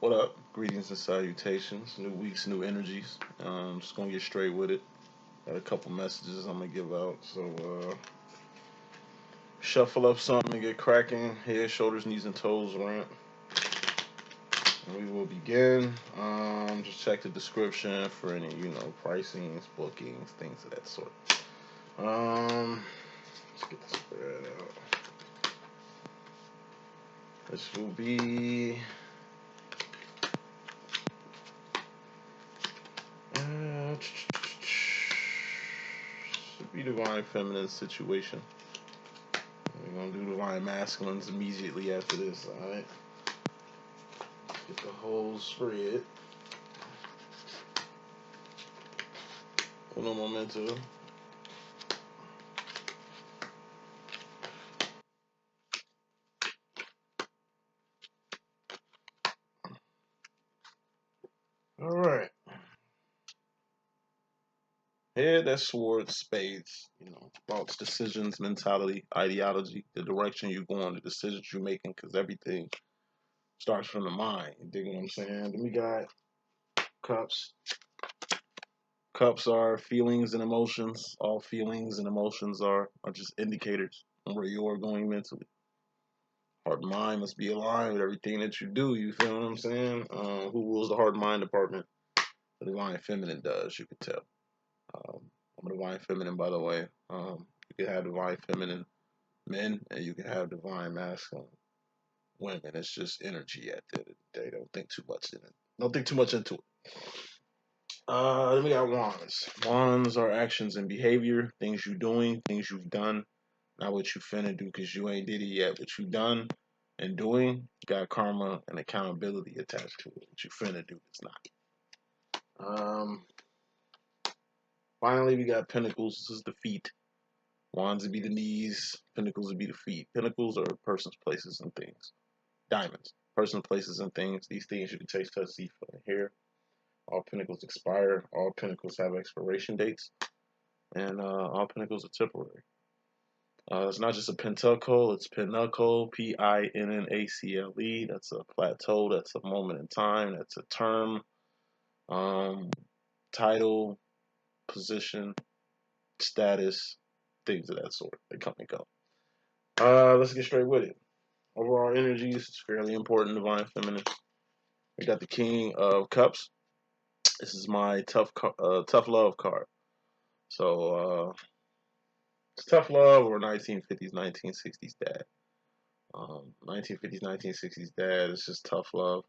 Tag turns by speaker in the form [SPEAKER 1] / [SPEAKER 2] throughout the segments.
[SPEAKER 1] What up? Greetings and salutations. New weeks, new energies. Just gonna get straight with it. Got a couple messages I'm gonna give out. So shuffle up something and get cracking. Head, shoulders, knees, and toes rant. And we will begin. Just check the description for any, pricings, bookings, things of that sort. Let's get the spread out. This will be should be divine feminine situation. We're gonna do divine masculines immediately after this, alright? Get the whole spread. Uno momento. Alright. Head, that's swords, spades, thoughts, decisions, mentality, ideology, the direction you're going, the decisions you're making, because everything starts from the mind. You dig what I'm saying? Then we got cups. Cups are feelings and emotions. All feelings and emotions are just indicators on where you're going mentally. Heart and mind must be aligned with everything that you do. You feel what I'm saying? Who rules the heart and mind department? The divine feminine does, you could tell. I'm a divine feminine, by the way. You can have divine feminine men, and you can have divine masculine women. It's just energy at the end of the day. Don't think too much in it. Don't think too much into it. Then we got wands. Wands are actions and behavior, things you doing, things you've done, not what you finna do because you ain't did it yet. What you done and doing got karma and accountability attached to it. What you finna do is not. Finally, we got pentacles. This is the feet. Wands would be the knees. Pentacles would be the feet. Pentacles are persons, places, and things. Diamonds. Person, places, and things. These things you can taste, touch, see, feel, and hear. All pentacles expire. All pentacles have expiration dates. And all pentacles are temporary. It's not just a pentacle, it's pinnacle, Pinnacle. That's a plateau, that's a moment in time, that's a term, title, position, status, things of that sort. They come and go. Let's get straight with it. Overall energies is fairly important, divine feminine. We got the King of Cups. This is my tough love card. So it's tough love or 1950s, 1960s dad. 1950s, 1960s dad. It's just tough love.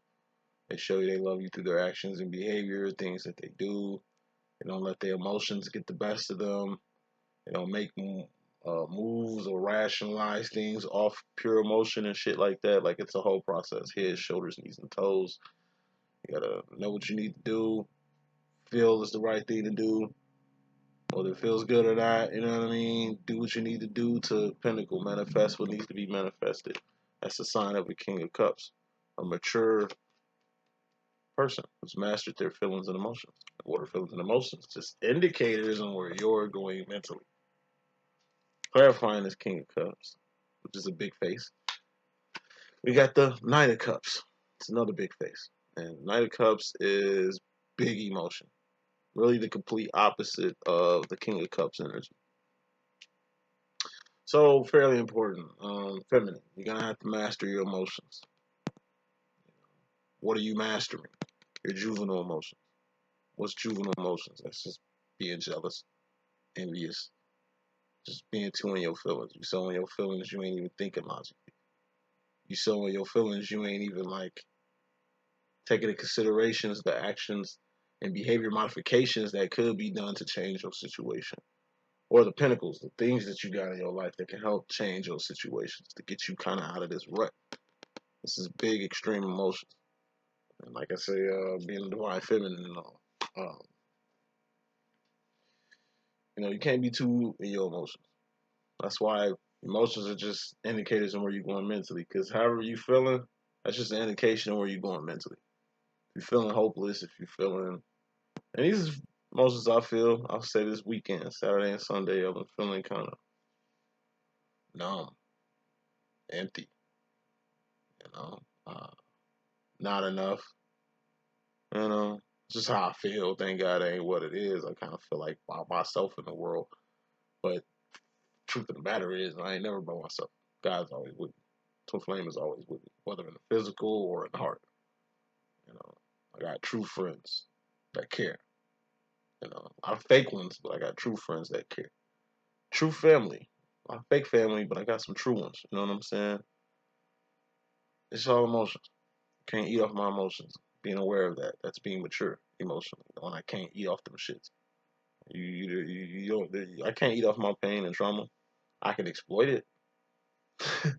[SPEAKER 1] They show you they love you through their actions and behavior, things that they do. They don't let their emotions get the best of them. They don't make moves or rationalize things off pure emotion and shit like that. Like it's a whole process. Head, shoulders, knees, and toes. You gotta know what you need to do. Feel is the right thing to do. Whether it feels good or not, you know what I mean? Do what you need to do to pinnacle. Manifest what needs to be manifested. That's a sign of a King of Cups. A mature person who's mastered their feelings and emotions. What are feelings and emotions? Just indicators on where you're going mentally. Clarifying this King of Cups, which is a big face. We got the Knight of Cups. It's another big face. And Knight of Cups is big emotion. Really the complete opposite of the King of Cups energy. So fairly important. Feminine. You're gonna have to master your emotions. What are you mastering? Your juvenile emotions. What's juvenile emotions? That's just being jealous, envious, just being too in your feelings. You so in your feelings you ain't even thinking logically. You so in your feelings you ain't even like taking into considerations the actions and behavior modifications that could be done to change your situation. Or the pinnacles, the things that you got in your life that can help change your situations to get you kind of out of this rut. This is big, extreme emotions. And like I say, being a divine feminine and all. You can't be too in your emotions. That's why emotions are just indicators on where you're going mentally. Because however you feeling, that's just an indication of where you're going mentally. If you're feeling hopeless, if you're feeling, and these are emotions I feel. I'll say this weekend, Saturday and Sunday, I've been feeling kind of numb, empty. You know, not enough. You know, just how I feel. Thank God it ain't what it is. I kind of feel like by myself in the world. But truth of the matter is, I ain't never by myself. God's always with me. Twin Flame is always with me, whether in the physical or in the heart. You know, I got true friends that care. You know, a lot of fake ones, but I got true friends that care. True family. A lot of fake family, but I got some true ones. You know what I'm saying? It's all emotions. Can't eat off my emotions. Being aware of that. That's being mature emotionally. When I can't eat off them shits. You don't. I can't eat off my pain and trauma. I can exploit it. If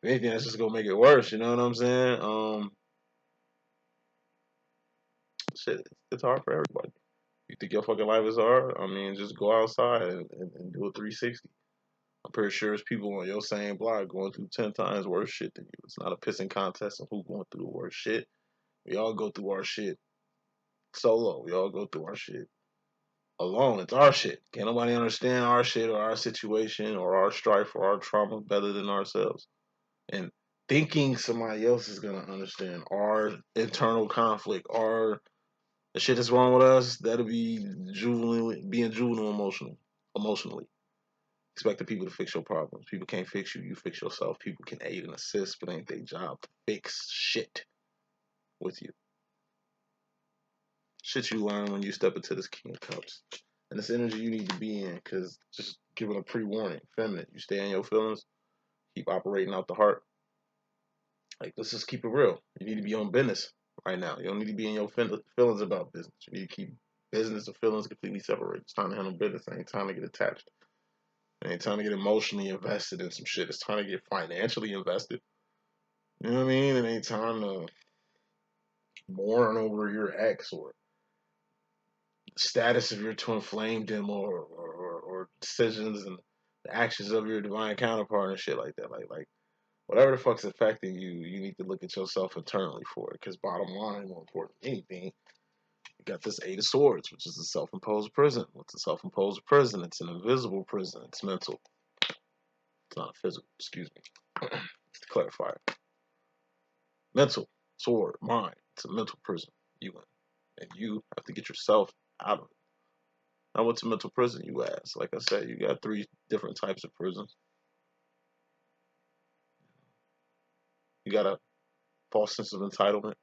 [SPEAKER 1] anything, that's just gonna make it worse. You know what I'm saying? Shit, it's hard for everybody. You think your fucking life is hard? I mean, just go outside and do a 360. I'm pretty sure there's people on your same block going through 10 times worse shit than you. It's not a pissing contest of who going through the worst shit. We all go through our shit solo. We all go through our shit alone. It's our shit. Can't nobody understand our shit or our situation or our strife or our trauma better than ourselves. And thinking somebody else is gonna understand our internal conflict, our the shit that's wrong with us, that'll be being juvenile emotionally. Expecting people to fix your problems. People can't fix you. You fix yourself. People can aid and assist, but ain't their job to fix shit with you. Shit you learn when you step into this King of Cups. And this energy you need to be in, because just giving a pre-warning. Feminine, you stay in your feelings, keep operating out the heart. Like, let's just keep it real. You need to be on business right now. You don't need to be in your feelings about business. You need to keep business and feelings completely separate. It's time to handle business. It ain't time to get attached. It ain't time to get emotionally invested in some shit. It's time to get financially invested. You know what I mean? It ain't time to mourn over your ex or the status of your twin flame demo or decisions and the actions of your divine counterpart and shit like that. Like whatever the fuck's affecting you, you need to look at yourself internally for it. Because bottom line, more important than anything, you got this Eight of Swords, which is a self-imposed prison. What's a self-imposed prison? It's an invisible prison. It's mental. It's not physical. Excuse me. To clarify it. Mental, sword, mind. It's a mental prison you in. And you have to get yourself out of it. Now, what's a mental prison, you ask? Like I said, you got three different types of prisons. You got a false sense of entitlement.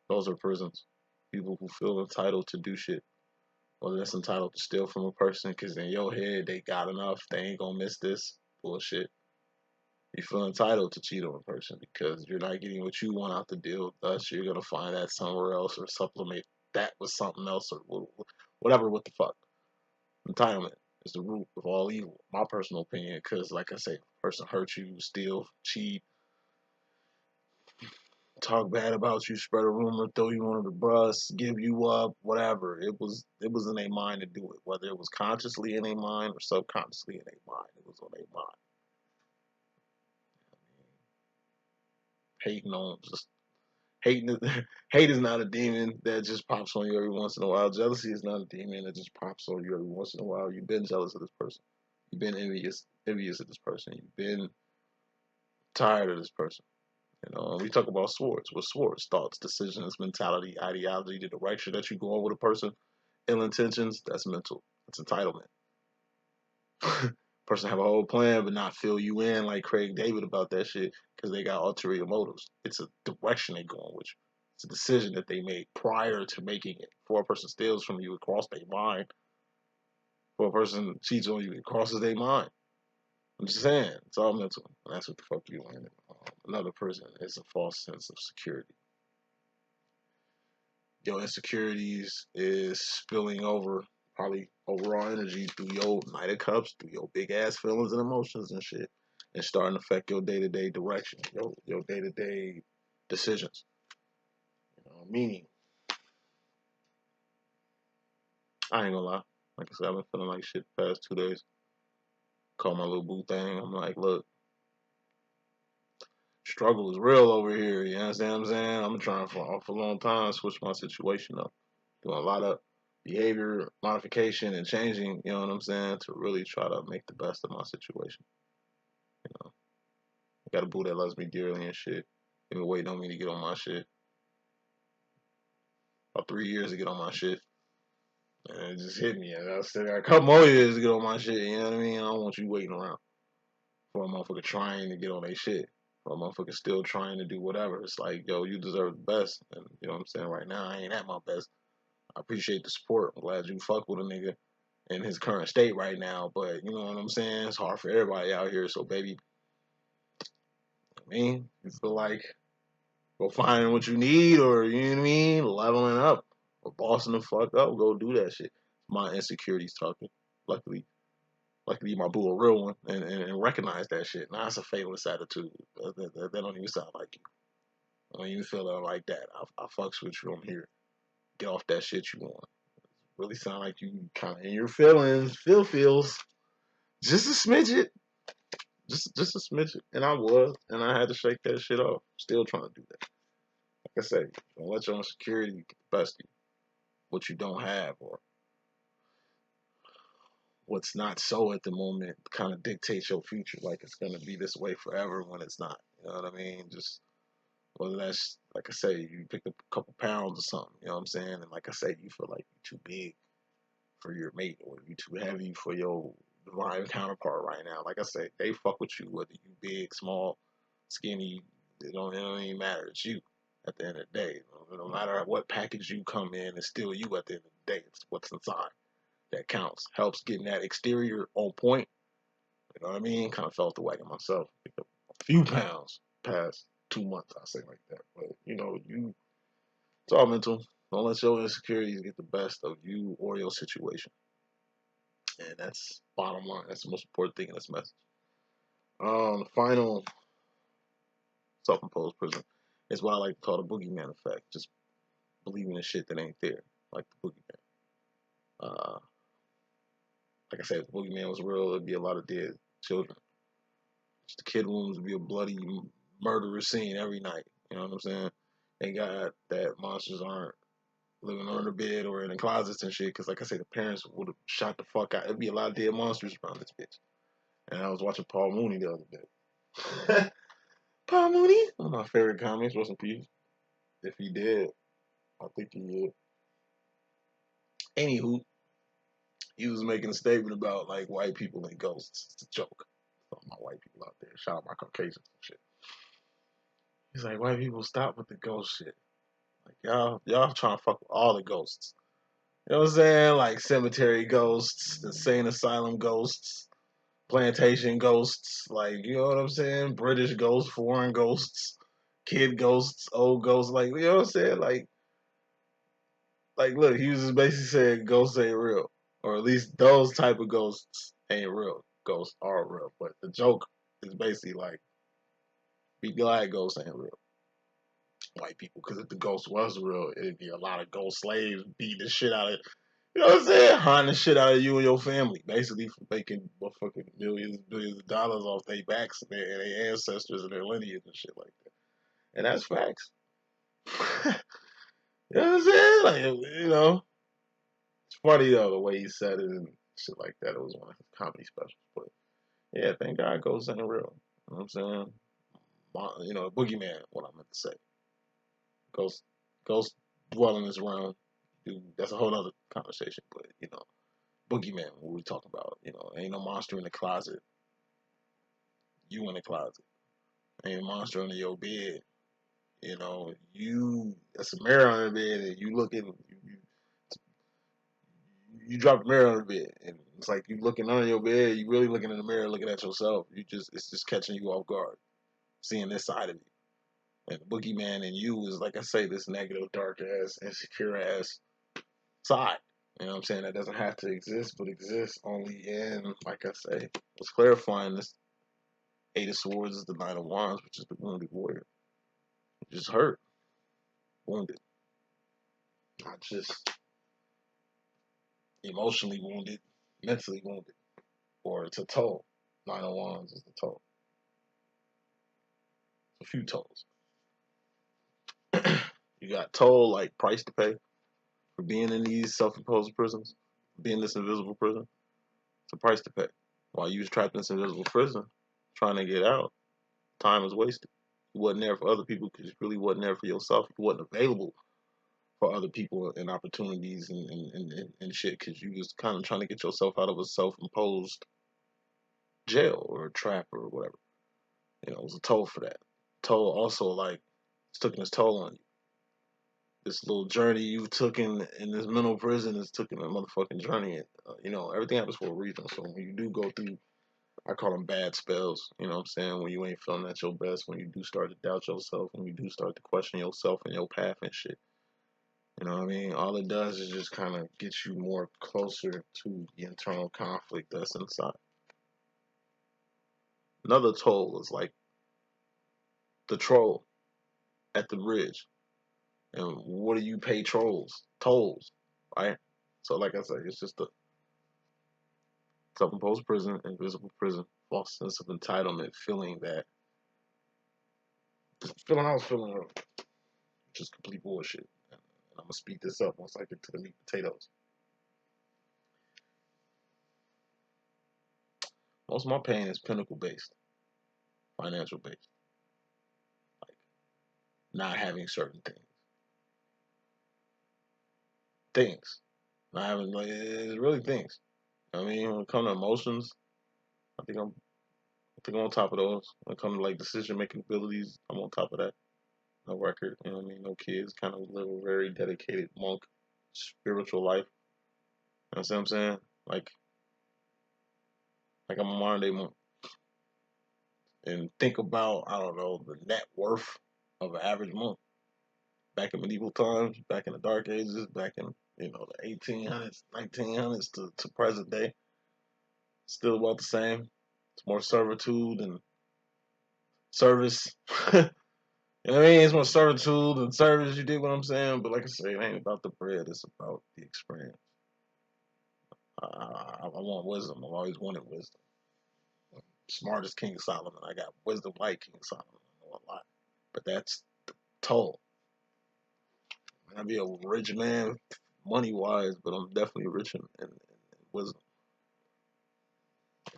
[SPEAKER 1] Those are prisons. People who feel entitled to do shit. Whether that's entitled to steal from a person because in your head they got enough, they ain't gonna miss this bullshit. You feel entitled to cheat on a person because you're not getting what you want out the deal. Thus, you're gonna find that somewhere else or supplement that with something else or whatever. What the fuck? Entitlement is the root of all evil. My personal opinion, because like I say, if a person hurt you, steal, cheat, talk bad about you, spread a rumor, throw you under the bus, give you up, whatever. It was in their mind to do it. Whether it was consciously in their mind or subconsciously in their mind, it was on their mind. Hating on just hating. Hate is not a demon that just pops on you every once in a while. Jealousy is not a demon that just pops on you every once in a while. You've been jealous of this person. You've been envious of this person. You've been tired of this person. You know, we talk about swords. With swords, thoughts, decisions, mentality, ideology, the direction that you go on with a person, ill intentions, that's mental. That's entitlement. Person have a whole plan but not fill you in like Craig David about that shit because they got ulterior motives. It's a direction they going with you. It's a decision that they made prior to making it. Before a person steals from you, it crosses their mind. Before a person cheats on you, it crosses their mind. I'm just saying, it's all mental. And that's what the fuck you in. Another person is a false sense of security. Your insecurities is spilling over probably overall energy through your Knight of Cups, through your big ass feelings and emotions and shit, and starting to affect your day to day direction, your day to day decisions. Meaning, I ain't gonna lie. Like I said, I've been feeling like shit the past 2 days. Call my little boo thing. I'm like, look, struggle is real over here. You understand what I'm saying? I'm trying for a long time to switch my situation up. Doing a lot of behavior modification and changing, you know what I'm saying, to really try to make the best of my situation. You know, I got a boo that loves me dearly and shit. Been waiting on me to get on my shit. about 3 years to get on my shit. And it just hit me. And I still got a couple more years to get on my shit. You know what I mean? I don't want you waiting around for a motherfucker trying to get on their shit. For a motherfucker still trying to do whatever. It's like, yo, you deserve the best. And you know what I'm saying? Right now, I ain't at my best. I appreciate the support. I'm glad you fuck with a nigga in his current state right now. But you know what I'm saying? It's hard for everybody out here. So, baby, I mean, you feel like go find what you need, or you know what I mean, leveling up or bossing the fuck up, go do that shit. My insecurities talking. Luckily, my boo a real one and recognize that shit. Nah, it's a fatalist attitude. That don't even sound like you. I don't even feel that like that. I fucks with you. I'm here. Get off that shit you want. Really sound like you kind of in your feelings. Feels just a smidget. Just a smidget. And I was, and I had to shake that shit off. Still trying to do that. Like I say, don't let your insecurity get the best of you. What you don't have or what's not so at the moment kind of dictates your future. Like it's gonna be this way forever when it's not. You know what I mean? Just whether that's like I say, you picked up a couple pounds or something. You know what I'm saying? And like I say, you feel like you're too big for your mate or you're too heavy for your divine counterpart right now. Like I say, they fuck with you whether you big, small, skinny. It don't even matter. It's you at the end of the day. No matter what package you come in, it's still you at the end of the day. It's what's inside that counts. Helps getting that exterior on point. You know what I mean? Kind of felt the wagon myself. Picked up a few pounds past 2 months, I say like that. But you know, it's all mental. Don't let your insecurities get the best of you or your situation. And that's bottom line. That's the most important thing in this message. The final self-imposed prison is what I like to call the boogeyman effect. Just believing in shit that ain't there, like the boogeyman. Like I said, if the boogeyman was real, there'd be a lot of dead children. Just the kid wounds would be a bloody murderous scene every night. You know what I'm saying? Thank God that monsters aren't living under the bed or in the closets and shit. Because like I said, the parents would have shot the fuck out. There'd be a lot of dead monsters around this bitch. And I was watching Paul Mooney the other day. Paul Mooney, one of my favorite comics. Rest in peace. If he did, I think he did. Anywho, he was making a statement about like white people and ghosts. It's a joke. All my white people out there. Shout out my Caucasians and shit. He's like, white people stop with the ghost shit. Like y'all trying to fuck with all the ghosts. You know what I'm saying? Like cemetery ghosts, insane asylum ghosts, plantation ghosts, like you know what I'm saying? British ghosts, foreign ghosts, kid ghosts, old ghosts, like you know what I'm saying? Like look, he was just basically saying ghosts ain't real. Or at least those type of ghosts ain't real. Ghosts are real. But the joke is basically like be glad ghosts ain't real. White people, because if the ghost was real, it'd be a lot of ghost slaves beating the shit out of you know what I'm saying? Haunting the shit out of you and your family, basically for making motherfucking millions, billions of dollars off their backs and their ancestors and their lineage and shit like that. And that's facts. You know what I'm saying? Like, you know, it's funny though the way he said it and shit like that. It was one of his comedy specials, but yeah, thank God ghosts ain't real. You know what I'm saying? You know, boogeyman. What I meant to say. Ghosts dwell in this realm. Dude, that's a whole other conversation, but you know. Boogeyman, what we talking about. You know, ain't no monster in the closet. You in the closet. Ain't a monster under your bed. You know, that's a mirror on the bed, and you looking, you drop a mirror on the bed, and it's like you looking under your bed. You really looking in the mirror, looking at yourself. It's just catching you off guard, seeing this side of you. And the boogeyman in you is like I say, this negative, dark ass, insecure ass side. You know what I'm saying? That doesn't have to exist, but exists only in, like I say, was clarifying this. Eight of Swords is the Nine of Wands, which is the wounded warrior. Just hurt, wounded, not just emotionally wounded, mentally wounded, or it's a toll. Nine of Wands is the toll. It's a few tolls. You got toll like price to pay for being in these self-imposed prisons, being in this invisible prison. It's a price to pay. While you was trapped in this invisible prison, trying to get out, time is wasted. You wasn't there for other people because you really wasn't there for yourself. You wasn't available for other people and opportunities and shit, because you was kind of trying to get yourself out of a self-imposed jail or a trap or whatever. You know, it was a toll for that. Toll also, like, it's taking its toll on you. This little journey you took in this mental prison is taking a motherfucking journey. And, you know, everything happens for a reason. So when you do go through, I call them bad spells. You know what I'm saying? When you ain't feeling at your best, when you do start to doubt yourself, when you do start to question yourself and your path and shit. You know what I mean? All it does is just kind of get you more closer to the internal conflict that's inside. Another toll is like the troll at the bridge. And what do you pay trolls? Tolls, right? So, like I said, it's just a self-imposed prison, invisible prison, false sense of entitlement, feeling that, feeling I was feeling, which is complete bullshit. And I'm gonna speed this up once I get to the meat and potatoes. Most of my pain is pinnacle based, financial based, like not having certain things, not having, like, it's really things. I mean, when it comes to emotions, I think I'm, I think I'm on top of those. When it comes to like decision making abilities, I'm on top of that. No record, you know what I mean? No kids, kind of live a very dedicated monk spiritual life. You know what I'm saying? Like I'm a modern day monk. And think about, I don't know, the net worth of an average monk. Back in medieval times, back in the dark ages, back in, you know, the 1800s, 1900s to present day, still about the same. It's more servitude and service. You know what I mean? It's more servitude and service. You dig what I'm saying? But like I say, it ain't about the bread. It's about the experience. I want wisdom. I've always wanted wisdom. Smart as King Solomon. I got wisdom like King Solomon. I know a lot. But that's the toll. I'd be a rich man, money wise, but I'm definitely rich in wisdom.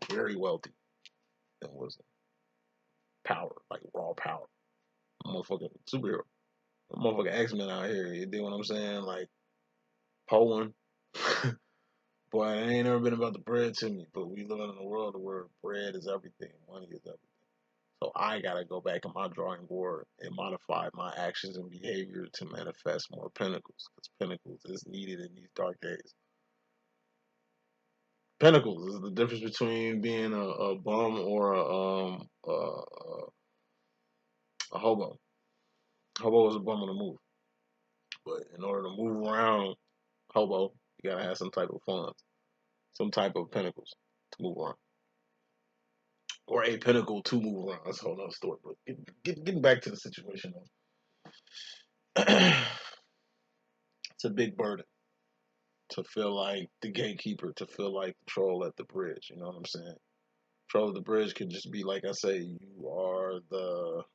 [SPEAKER 1] Very wealthy in wisdom. Power, like raw power. I'm a motherfucking superhero. I'm a motherfucking X-Men out here. You dig what I'm saying? Like, Poland. Boy, it ain't never been about the bread to me, but we live in a world where bread is everything, money is everything. So I gotta go back in my drawing board and modify my actions and behavior to manifest more pinnacles, because pinnacles is needed in these dark days. Pinnacles is the difference between being a bum or a hobo. Hobo is a bum on the move, but in order to move around, hobo, you gotta have some type of funds, some type of pinnacles to move around, or a pinnacle to move around. That's a whole other story. But getting back to the situation, it's a big burden to feel like the gatekeeper, to feel like the troll at the bridge. You know what I'm saying? Troll at the bridge could just be like I say, you are the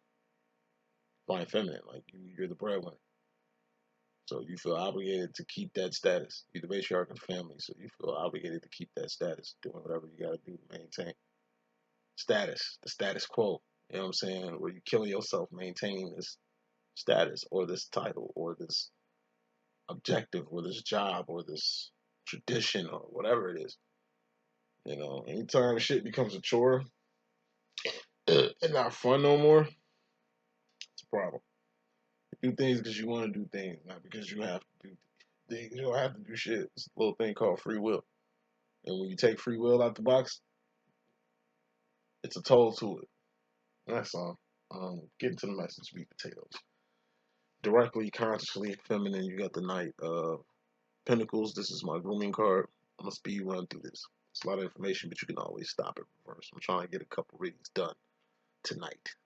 [SPEAKER 1] fine feminine, like you're the breadwinner. So you feel obligated to keep that status. You're the matriarch of the family, so you feel obligated to keep that status, doing whatever you gotta do to maintain status, the status quo. You know what I'm saying? Where you killing yourself maintaining this status or this title or this objective or this job or this tradition or whatever it is. You know, anytime shit becomes a chore and not fun no more, it's a problem. You do things because you want to do things, not because you have to do things. You don't have to do shit. It's a little thing called free will. And when you take free will out the box, it's a toll to it. That's all. Getting to the message, meat potatoes. Directly, consciously, feminine, you got the Knight of Pentacles. This is my grooming card. I'm going to speed run through this. It's a lot of information, but you can always stop it first. I'm trying to get a couple readings done tonight.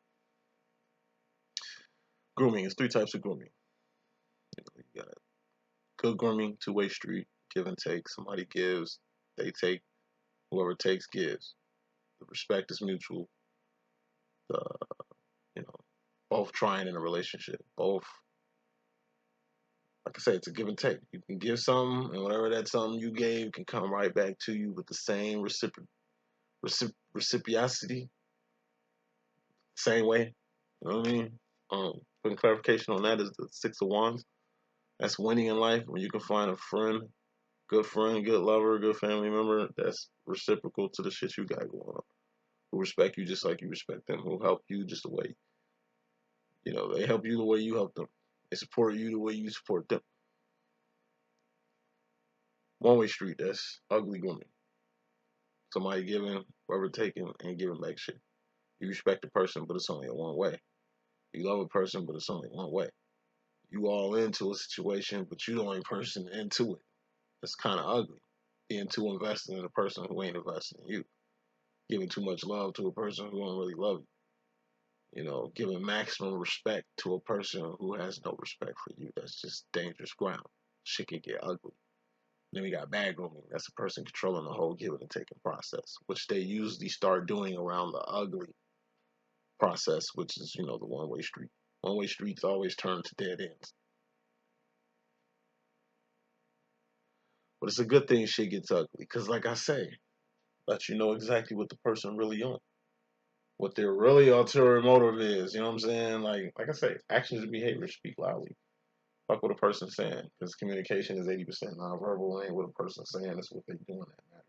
[SPEAKER 1] Grooming is three types of grooming. You got good grooming, two-way street, give and take. Somebody gives, they take. Whoever takes gives. The respect is mutual. The you know, both trying in a relationship. Both, like I say, it's a give and take. You can give something, and whatever that something you gave can come right back to you with the same reciprocity, same way. You know what I mean? Putting clarification on that is the Six of Wands. That's winning in life when you can find a friend, good lover, good family member that's reciprocal to the shit you got going on. Who respect you just like you respect them. Who help you just the way, they help you the way you help them. They support you the way you support them. One-way street, that's ugly grooming. Somebody giving, whoever taking, ain't giving back shit. You respect a person, but it's only a one way. You love a person, but it's only one way. You all into a situation, but you the only person into it. It's kind of ugly. Being too invested in a person who ain't invested in you. Giving too much love to a person who don't really love you. Giving maximum respect to a person who has no respect for you. That's just dangerous ground. Shit can get ugly. Then we got bad grooming. That's a person controlling the whole giving and taking process, which they usually start doing around the ugly process, which is, the one-way street. One-way streets always turn to dead ends. But it's a good thing shit gets ugly, because like I say, let you know exactly what the person really on. What their really ulterior motive is, you know what I'm saying? Like I say, actions and behaviors speak loudly. Fuck what a person's saying, because communication is 80% nonverbal. Ain't what a person's saying, it's what they doing that matters.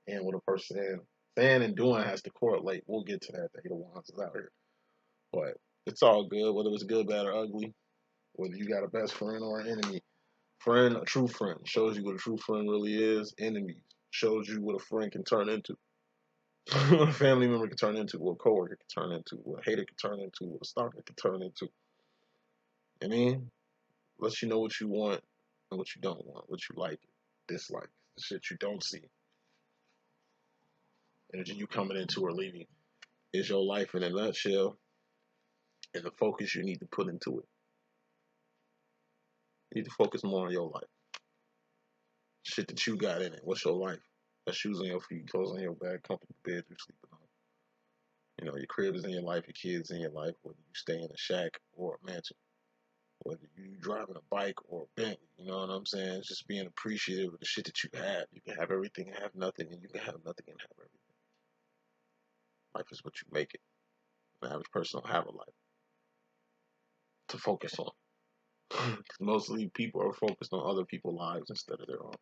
[SPEAKER 1] And what a person saying and doing has to correlate. We'll get to that. The ones is out here. But it's all good, whether it's good, bad, or ugly. Whether you got a best friend or an enemy. Friend, a true friend, shows you what a true friend really is. Enemies shows you what a friend can turn into. What a family member can turn into, what a coworker can turn into, what a hater can turn into, what a stalker can turn into. I mean, lets you know what you want and what you don't want, what you like, dislike, the shit you don't see. Energy you coming into or leaving is your life in a nutshell, and the focus you need to put into it. You need to focus more on your life. Shit that you got in it. What's your life? Got shoes on your feet, clothes on your back, comfortable bed you're sleeping on. Your crib is in your life, your kids in your life, whether you stay in a shack or a mansion, whether you driving a bike or a Bentley, you know what I'm saying? It's just being appreciative of the shit that you have. You can have everything and have nothing, and you can have nothing and have everything. Life is what you make it. The average person don't have a life to focus on. Because mostly people are focused on other people's lives instead of their own.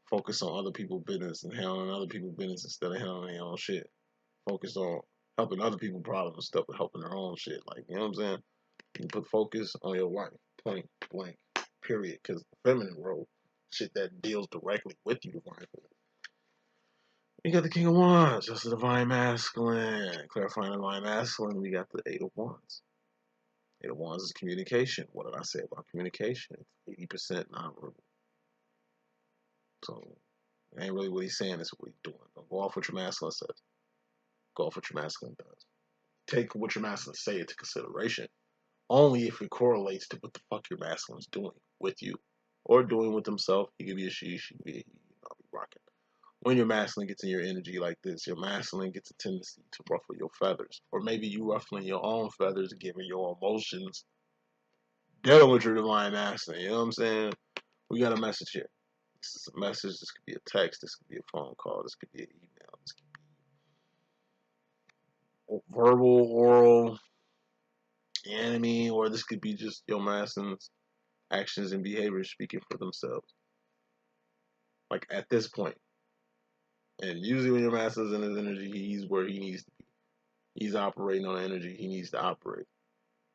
[SPEAKER 1] Focus on other people's business and handling other people's business instead of handling their own shit. Focus on helping other people's problems instead of helping their own shit. Like, you know what I'm saying? You put focus on your life. Point blank. Period. Because the feminine role, shit that deals directly with you, divine feminine. We got the King of Wands, just the divine masculine. Clarifying the divine masculine, we got the Eight of Wands. Eight of Wands is communication. What did I say about communication? It's 80% nonverbal. So it ain't really what he's saying, it's what he's doing. Don't go off what your masculine says. Go off what your masculine does. Take what your masculine say into consideration. Only if it correlates to what the fuck your masculine's doing with you. Or doing with himself. He could be a she could be a he. I'll be rocking. When your masculine gets in your energy like this, your masculine gets a tendency to ruffle your feathers. Or maybe you ruffling your own feathers, giving your emotions dealing with your divine masculine. You know what I'm saying? We got a message here. This is a message. This could be a text. This could be a phone call. This could be an email. This could be verbal, oral, enemy, or this could be just your masculine's actions and behaviors speaking for themselves. Like at this point. And usually when your master's in his energy, he's where he needs to be. He's operating on energy he needs to operate.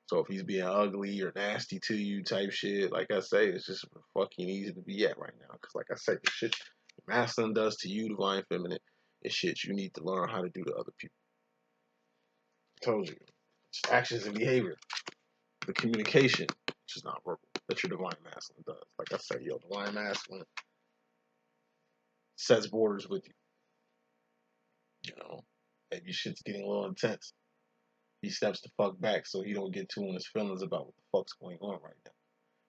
[SPEAKER 1] So if he's being ugly or nasty to you type shit, like I say, it's just where the fuck he needs to be at right now. Because like I say, the shit masculine does to you, divine feminine, is shit you need to learn how to do to other people. I told you. It's actions and behavior. The communication, which is not verbal, that your divine masculine does. Like I say, your divine masculine sets borders with you. Maybe shit's getting a little intense. He steps the fuck back so he don't get too in his feelings about what the fuck's going on right now.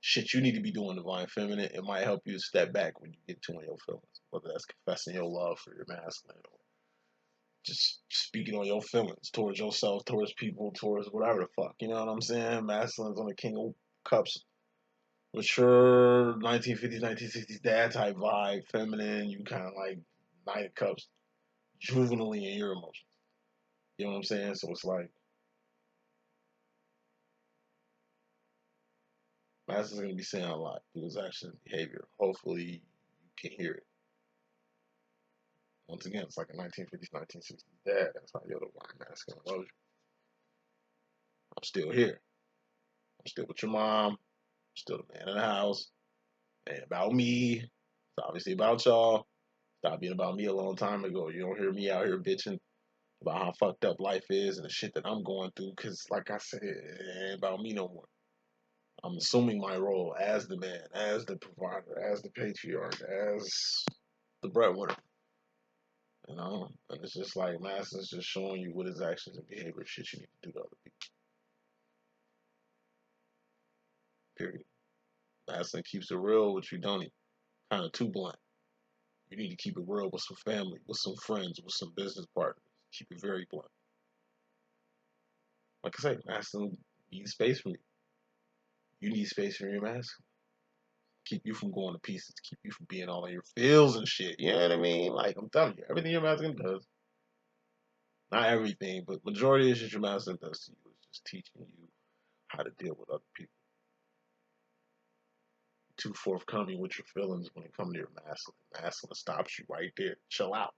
[SPEAKER 1] Shit you need to be doing, divine feminine. It might help you to step back when you get too in your feelings. Whether that's confessing your love for your masculine or just speaking on your feelings towards yourself, towards people, towards whatever the fuck. You know what I'm saying? Masculine's on the King of Cups. Mature 1950s, 1960s dad type vibe. Feminine, you kind of like Knight of Cups. Juvenilely in your emotions. You know what I'm saying? So it's like Master's going to be saying a lot through his actions and behavior. Hopefully, you can hear it. Once again, it's like a 1950s, 1960s dad. That's how you're the one masculine loves you. I'm still here. I'm still with your mom. I'm still the man in the house. It ain't about me. It's obviously about y'all. Stopped being about me a long time ago. You don't hear me out here bitching about how fucked up life is and the shit that I'm going through. Because, like I said, it ain't about me no more. I'm assuming my role as the man, as the provider, as the patriarch, as the breadwinner. You know? And it's just like Master's just showing you what his actions and behavior shit you need to do to other people. Period. Master keeps it real with you, don't he? Kind of too blunt. You need to keep it real with some family, with some friends, with some business partners. Keep it very blunt. Like I say, Master needs space from you. You need space from your Master. Keep you from going to pieces. Keep you from being all in your feels and shit. You know what I mean? Like, I'm telling you, everything your Master does. Not everything, but majority of shit your Master does to you is just teaching you how to deal with other people. Too forthcoming with your feelings when it comes to your masculine. Masculine stops you right there. Chill out.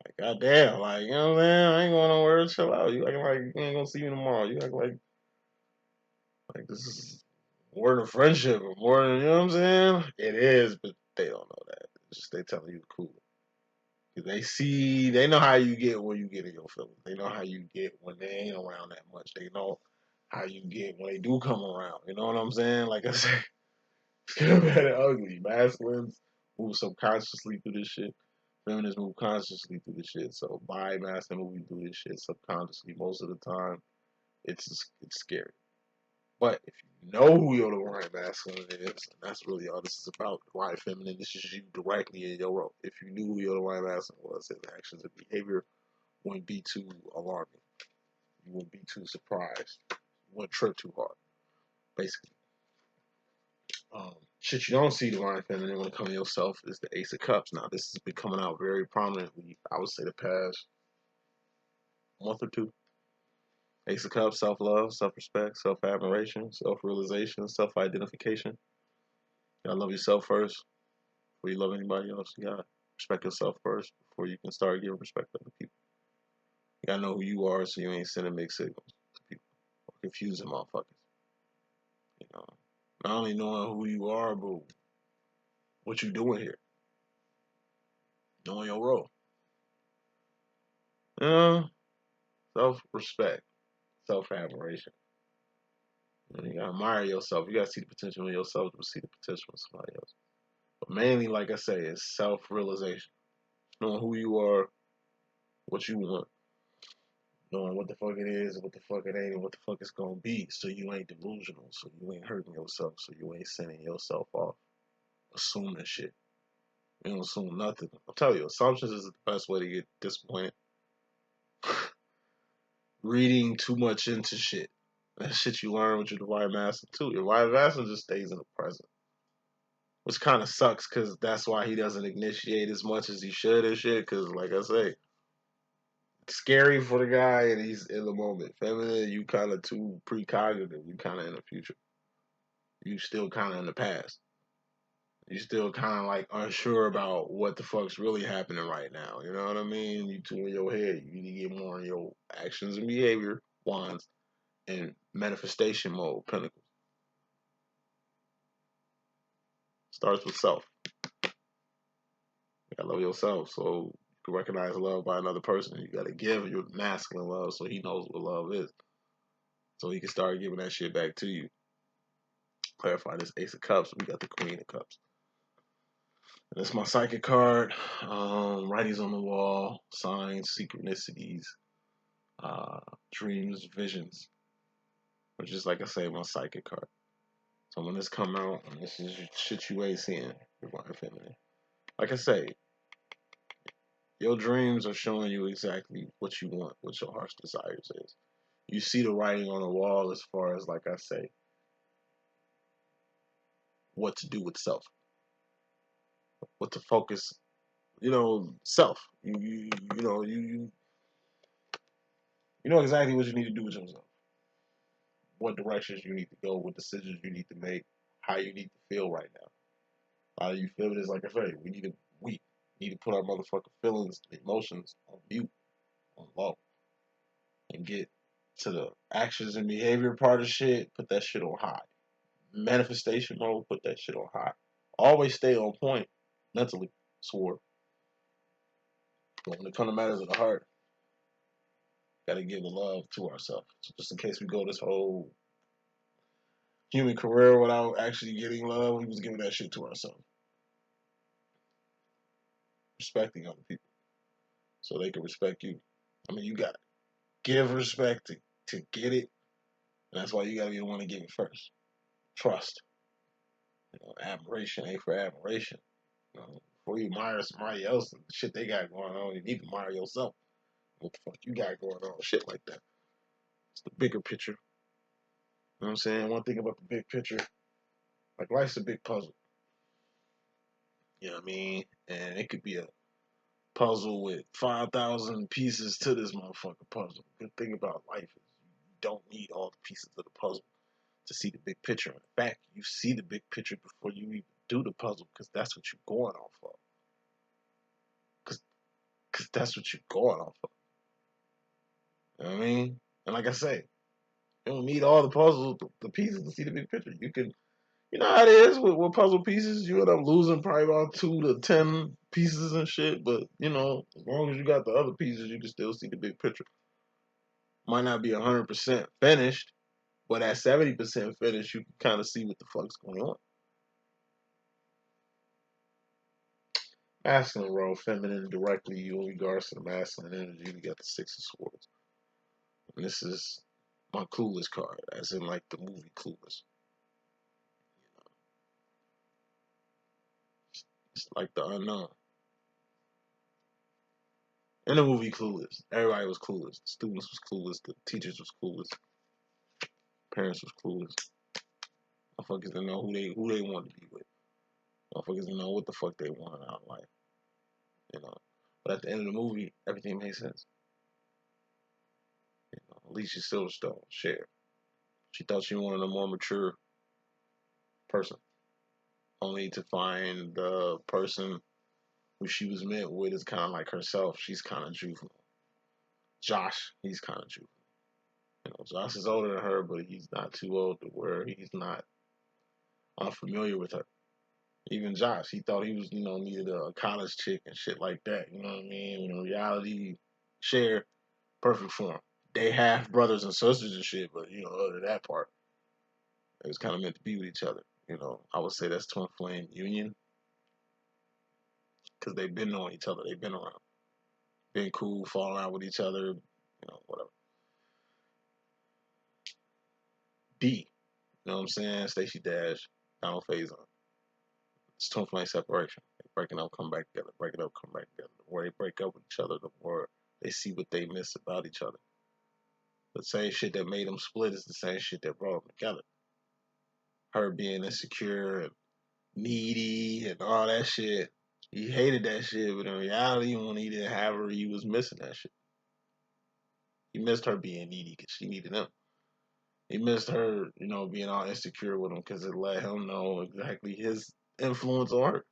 [SPEAKER 1] Like, goddamn, like, you know what I'm saying? I ain't going nowhere. Chill out. You acting like you ain't gonna see me tomorrow. You act like this is more than friendship or more than, you know what I'm saying? It is, but they don't know that. It's just they telling you cool. Because they know how you get when you get in your feelings. They know how you get when they ain't around that much. They know how you get when they do come around. You know what I'm saying? Like I said, it's good, bad, and ugly. Masculines move subconsciously through this shit. Feminists move consciously through this shit. So by masculine moving through this shit subconsciously most of the time, it's scary. But if you know who your divine masculine is, and that's really all this is about, divine feminine, this is you directly in your role. If you knew who your divine masculine was, his actions and behavior wouldn't be too alarming. You wouldn't be too surprised. You wouldn't trip too hard, basically. Shit you don't see divine feminine when it comes to yourself is the Ace of Cups. Now, this has been coming out very prominently, I would say, the past month or two. Ace of Cups, self-love, self-respect, self-admiration, self-realization, self-identification. You gotta love yourself first before you love anybody else. You gotta respect yourself first before you can start giving respect to other people. You gotta know who you are so you ain't sending mixed signals to people or confusing motherfuckers. You know, not only knowing who you are, but what you doing here, knowing your role. You know, self-respect, self-admiration. You gotta admire yourself. You gotta see the potential in yourself to see the potential in somebody else. But mainly, like I say, it's self-realization. Knowing who you are, what you want, knowing what the fuck it is, what the fuck it ain't, and what the fuck it's gonna be. So you ain't delusional. So you ain't hurting yourself. So you ain't sending yourself off assuming shit. You don't assume nothing. I'll tell you, assumptions is the best way to get disappointed. Reading too much into shit. That shit you learn with your divine master too. Your divine master just stays in the present. Which kind of sucks because that's why he doesn't initiate as much as he should and shit. Because, like I say, it's scary for the guy and he's in the moment. Feminine, you kind of too precognitive. You kind of in the future. You still kind of in the past. You still kind of like unsure about what the fuck's really happening right now. You know what I mean? You too in your head. You need to get more in your actions and behavior, wands, and manifestation mode, pentacles. Starts with self. You gotta love yourself so you can recognize love by another person. You gotta give your masculine love so he knows what love is. So he can start giving that shit back to you. Clarify this Ace of Cups. We got the Queen of Cups. And it's my psychic card. Writings on the wall, signs, synchronicities, dreams, visions. Which is like I say, my psychic card. So when this come out, and this is shit you ain't seeing, divine feminine. Like I say, your dreams are showing you exactly what you want, what your heart's desires is. You see the writing on the wall as far as, like I say, what to do with self, what to focus, self. You know exactly what you need to do with yourself, what directions you need to go, what decisions you need to make, how you need to feel right now. How you feel is like I say, we need to put our motherfucking feelings, emotions on mute, on low, and get to the actions and behavior part of shit. Put that shit on high. Manifestation mode. Put that shit on high. Always stay on point mentally. Swore. But when it comes to matters of the heart, gotta give the love to ourselves. So just in case we go this whole human career without actually getting love, we was giving that shit to ourselves. Respecting other people so they can respect you. I mean, you gotta give respect to get it. And that's why you gotta be the one to give it first. Trust. Admiration ain't for admiration. Before you admire somebody else and the shit they got going on, you need to admire yourself. What the fuck you got going on? Shit like that. It's the bigger picture. You know what I'm saying? One thing about the big picture, like life's a big puzzle. You know what I mean? And it could be a puzzle with 5,000 pieces to this motherfucking puzzle. Good thing about life is you don't need all the pieces of the puzzle to see the big picture. In fact, you see the big picture before you even do the puzzle because that's what you're going off of. Because that's what you're going off of. You know what I mean? And like I say, you don't need all the puzzles, the pieces to see the big picture. You can, you know how it is with puzzle pieces. You end up losing probably about 2 to 10 pieces and shit. But, as long as you got the other pieces, you can still see the big picture. Might not be 100% finished, but at 70% finished, you can kind of see what the fuck's going on. Masculine role, feminine directly in regards to the masculine energy. We got the Six of Swords. And this is my Clueless card, as in like the movie Clueless. It's like the unknown. In the movie Clueless, everybody was clueless. The students was clueless. The teachers was clueless. Parents was clueless. Motherfuckers didn't know who they wanted to be with. Motherfuckers didn't know what the fuck they wanted out of life. But at the end of the movie, everything made sense. Alicia Silverstone, Cher. She thought she wanted a more mature person, only to find the person who she was met with is kind of like herself. She's kind of juvenile. Josh, he's kind of juvenile. Josh is older than her, but he's not too old to where he's not unfamiliar with her. Even Josh, he thought he was, needed a college chick and shit like that. You know what I mean? In reality, Cher, perfect for him. They have brothers and sisters and shit, but other than that part, it was kind of meant to be with each other. I would say that's twin flame union because they've been knowing each other. They've been around, been cool, falling out with each other, whatever. D, you know what I'm saying? Stacey Dash, DanielBoomLLE. It's twin flame separation. They breaking up, come back together. Break it up, come back together. The more they break up with each other, the more they see what they miss about each other. The same shit that made them split is the same shit that brought them together. Her being insecure and needy and all that shit. He hated that shit, but in reality, when he didn't have her, he was missing that shit. He missed her being needy because she needed him. He missed her, being all insecure with him because it let him know exactly his influence on her.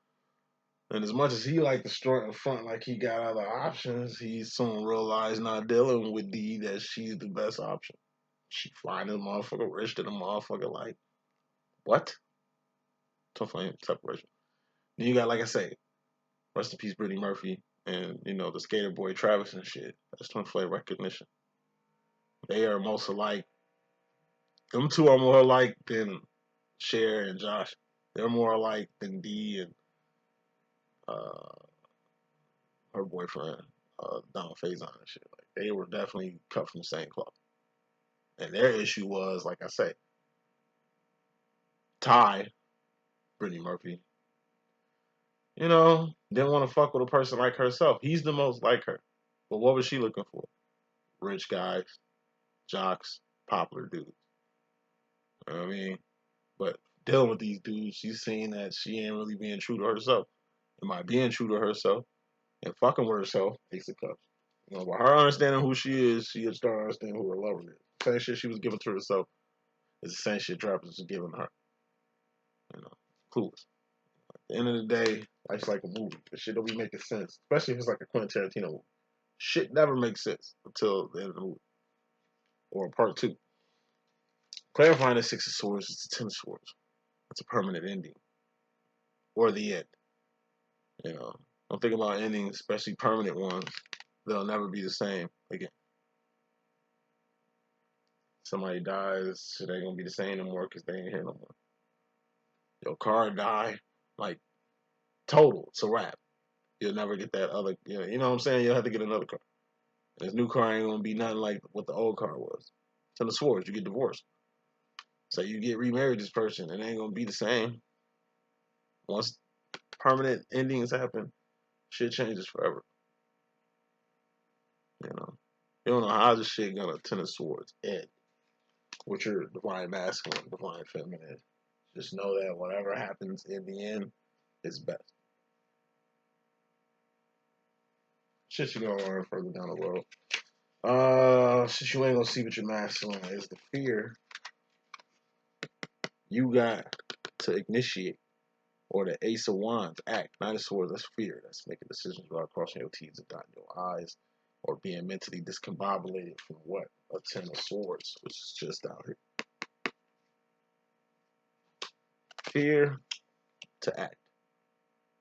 [SPEAKER 1] And as much as he liked to strut in front like he got other options, he soon realized not dealing with D that she's the best option. She flying this motherfucker, rich to the motherfucker, like, what? Tough flame separation. Then you got, like I say, rest in peace, Brittany Murphy, and, the skater boy Travis and shit. That's twin flame recognition. They are most alike. Them two are more alike than Cher and Josh. They're more alike than D and her boyfriend, DanielBoomLLE and shit. Like, they were definitely cut from the same cloth. And their issue was, like I say, Ty, Brittany Murphy, didn't want to fuck with a person like herself. He's the most like her. But what was she looking for? Rich guys, jocks, popular dudes. You know what I mean? But dealing with these dudes, she's seeing that she ain't really being true to herself. And by being true to herself and fucking with herself, Ace of Cups. By her understanding who she is, she'll start understanding who her lover is. The same shit she was giving to herself is the same shit Travis is giving her. You know, clueless. At the end of the day, life's like a movie. The shit don't be making sense, especially if it's like a Quentin Tarantino movie. Shit never makes sense until the end of the movie or part two. Clarifying the Six of Swords is the Ten of Swords. It's a permanent ending or the end. You know, don't think about endings, especially permanent ones. They'll never be the same again. Somebody dies, shit ain't gonna be the same no more because they ain't here no more. Your car die, like total, it's a wrap. You'll never get that other, you know what I'm saying? You'll have to get another car. This new car ain't gonna be nothing like what the old car was. Ten of Swords, you get divorced. So you get remarried this person, and it ain't gonna be the same. Once permanent endings happen, shit changes forever. You know, you don't know how this shit gonna Ten of Swords end. With your divine masculine, divine feminine, just know that whatever happens in the end is best. Shit you gonna learn further down the road. Shit you ain't gonna see with your masculine is the fear you got to initiate. Or the Ace of Wands, act, Knight of Swords, that's fear. That's making decisions without crossing your T's and dotting your I's. Or being mentally discombobulated from what? A Ten of Swords, which is just out here. Fear to act.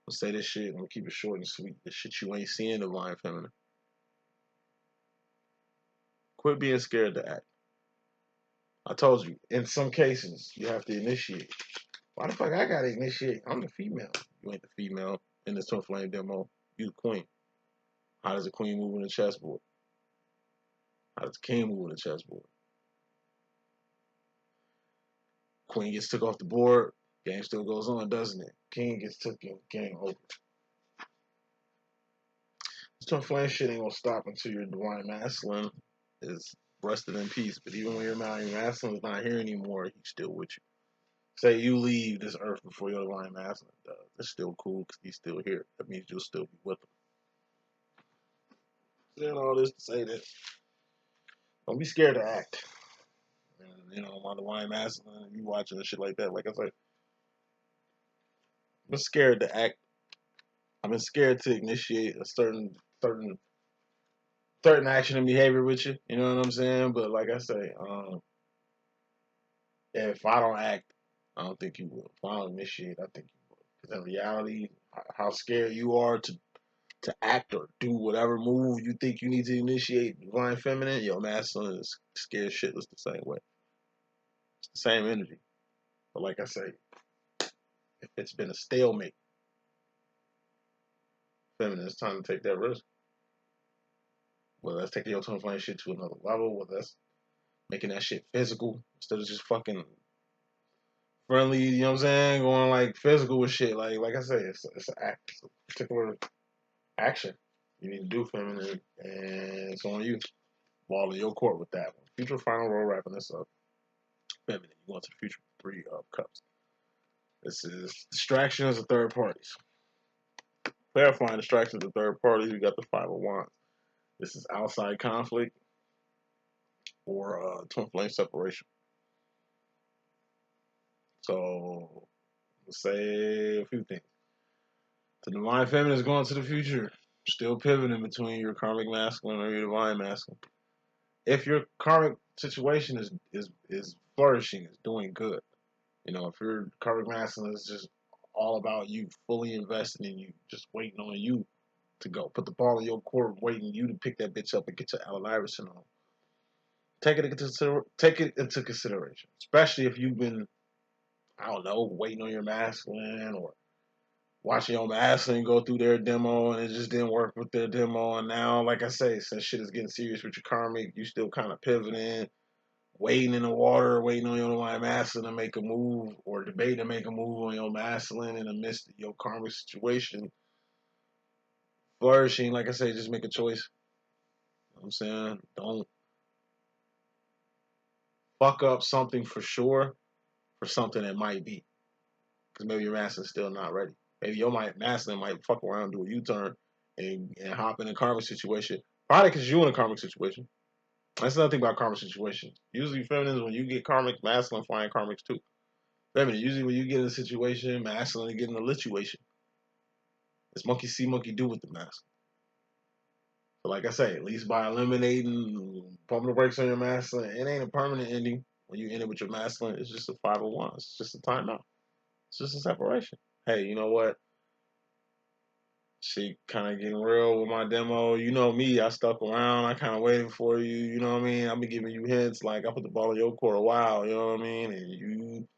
[SPEAKER 1] I'll say this shit, I'm gonna keep it short and sweet. The shit you ain't seeing, divine feminine. Quit being scared to act. I told you, in some cases, you have to initiate. Why the fuck I gotta initiate? I'm the female. You ain't the female in this twin flame demo. You the queen. How does a queen move in the chessboard? How does the king move in the chessboard? Queen gets took off the board, game still goes on, doesn't it? King gets took in, game over. This twin flame shit ain't gonna stop until your divine masculine is rested in peace. But even when your masculine is not here anymore, he's still with you. Say you leave this earth before your divine masculine does. It's still cool because he's still here. That means you'll still be with him. Saying all this to say that don't be scared to act. And, my divine masculine, you watching and shit like that, like I said, I'm scared to act. I've been scared to initiate a certain action and behavior with you. You know what I'm saying? But like I say, if I don't act, I don't think you will. If I don't initiate, I think you will. Because in reality, how scared you are to act or do whatever move you think you need to initiate, divine feminine, your masculine is scared shitless the same way. It's the same energy. But like I say, if it's been a stalemate, feminine, it's time to take that risk. Whether that's taking your twin flame shit to another level, whether that's making that shit physical instead of just fucking friendly, you know what I'm saying? Going like physical with shit. Like I say, it's an act. It's a particular action you need to do, feminine, and it's on you. Ball in your court with that one. Future final roll wrapping this up. Feminine, you go into the future 3 of cups. This is distractions of third parties. Clarifying distractions of third parties, we got the 5 of Wands. This is outside conflict or twin flame separation. So, let's say a few things. The divine feminine is going to the future, still pivoting between your karmic masculine or your divine masculine. If your karmic situation is flourishing, is doing good, if your karmic masculine is just all about you, fully invested in you, just waiting on you to go, put the ball in your court, waiting you to pick that bitch up and get your LLE.Ascesion on. Take it into consideration, especially if you've been, I don't know, waiting on your masculine or watching your masculine go through their demo and it just didn't work with their demo. And now, like I say, since shit is getting serious with your karmic, you still kind of pivoting, waiting in the water, waiting on your divine masculine to make a move or debating to make a move on your masculine in the midst of your karmic situation. Flourishing, like I say, just make a choice. You know what I'm saying? Don't fuck up something for sure for something that might be. Because maybe your masculine's still not ready. Maybe your masculine might fuck around, do a U-turn, and hop in a karmic situation. Probably because you're in a karmic situation. That's another thing about karmic situations. Usually feminines, when you get karmic, masculine flying karmics too. Remember, usually when you get in a situation, masculine get in a lituation. It's monkey see, monkey do with the masculine. But like I say, at least by eliminating, pumping the brakes on your masculine, it ain't a permanent ending. When you end it with your masculine, it's just a 501. It's just a timeout. It's just a separation. Hey, you know what? She kind of getting real with my demo. You know me, I stuck around. I kind of waited for you. You know what I mean? I've been giving you hints. Like, I put the ball in your court a while. You know what I mean? And you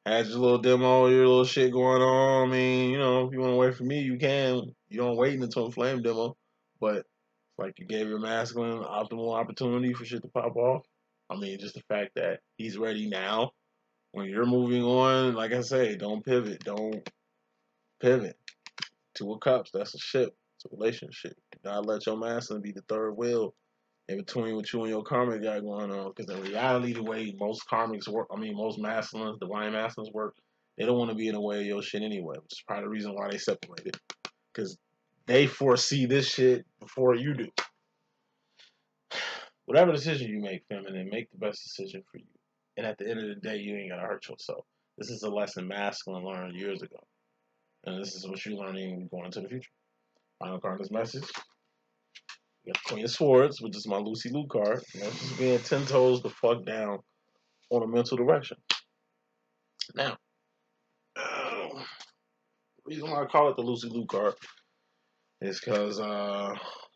[SPEAKER 1] had your little demo, your little shit going on. I mean, you know, if you want to wait for me, you can. You don't wait until a flame demo. But it's like you gave your masculine optimal opportunity for shit to pop off. I mean, just the fact that he's ready now. When you're moving on, like I say, don't pivot. Don't pivot. Two of Cups, that's a ship. It's a relationship. Do not let your masculine be the third wheel in between what you and your karmic got going on. Because in reality, the way most karmics work, I mean, most masculines, divine masculines work, they don't want to be in the way of your shit anyway, which is probably the reason why they separated. Because they foresee this shit before you do. Whatever decision you make, feminine, make the best decision for you. And at the end of the day, you ain't got to hurt yourself. This is a lesson masculine learned years ago. And this is what you're learning going into the future. Final card in this message. We got the Queen of Swords, which is my Lucy Lou card. And that's just being 10 toes the fuck down on a mental direction. Now, the reason why I call it the Lucy Lou card is because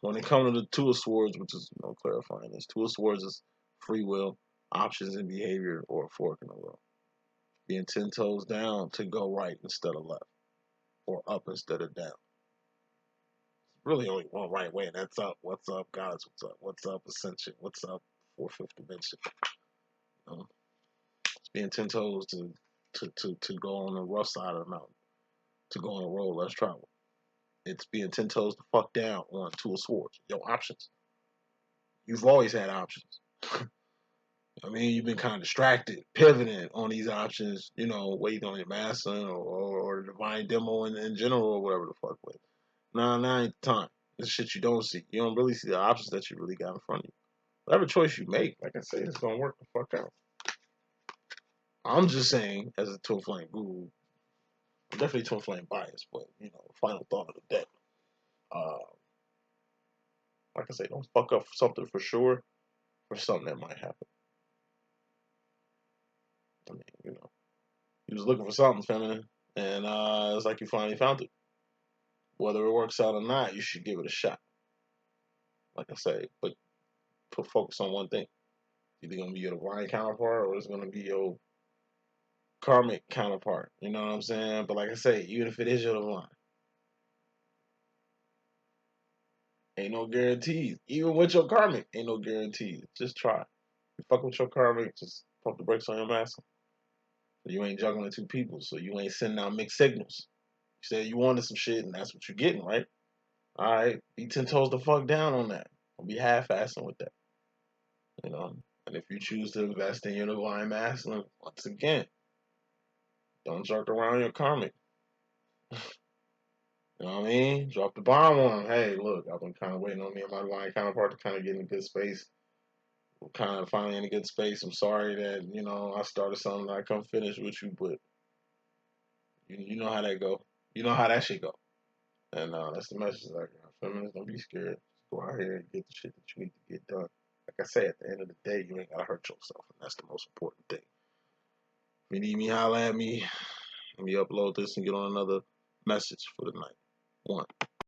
[SPEAKER 1] when it comes to the Two of Swords, which is, clarifying this, Two of Swords is free will, options and behavior, or a fork in the road. Being 10 toes down to go right instead of left, or up instead of down. Really only one right way, and that's up. What's up, gods? What's up? What's up, Ascension? What's up, fourth, fifth dimension? It's being 10 toes to go on the rough side of the mountain, to go on a road less traveled. It's being 10 toes to fuck down on Two of Swords. Your options. You've always had options. I mean, you've been kind of distracted, pivoting on these options, waiting on your masculine or divine demo in general or whatever the fuck with. Nah, ain't the time. This shit you don't see. You don't really see the options that you really got in front of you. Whatever choice you make, like I say, it's gonna work the fuck out. I'm just saying, as a twin flame guru, I'm definitely twin flame biased, but final thought of the day. Like I say, don't fuck up something for sure for something that might happen. I mean, you was looking for something feminine, and it's like you finally found it. Whether it works out or not, you should give it a shot. Like I say, but put focus on one thing. It's either gonna be your divine counterpart or it's gonna be your karmic counterpart. You know what I'm saying? But like I say, even if it is your divine, ain't no guarantees. Even with your karmic, ain't no guarantees. Just try. You fuck with your karmic, just pump the brakes on your master. So you ain't juggling two people, so you ain't sending out mixed signals. You said you wanted some shit, and that's what you're getting, right? Alright, be 10 toes the fuck down on that. Don't be half-assing with that. And if you choose to invest in your divine masculine, once again, don't jerk around your karmic. You know what I mean? Drop the bomb on them. Hey, look, I've been kind of waiting on me and my divine counterpart to kind of get in a good space. We're kind of finally in a good space. I'm sorry that, I started something that I couldn't finish with you, but you know how that go. You know how that shit go. And that's the message I got. Feminists, don't be scared. Just go out here and get the shit that you need to get done. Like I say, at the end of the day, you ain't got to hurt yourself. And that's the most important thing. If you need me, holla at me. Let me upload this and get on another message for the night. 1.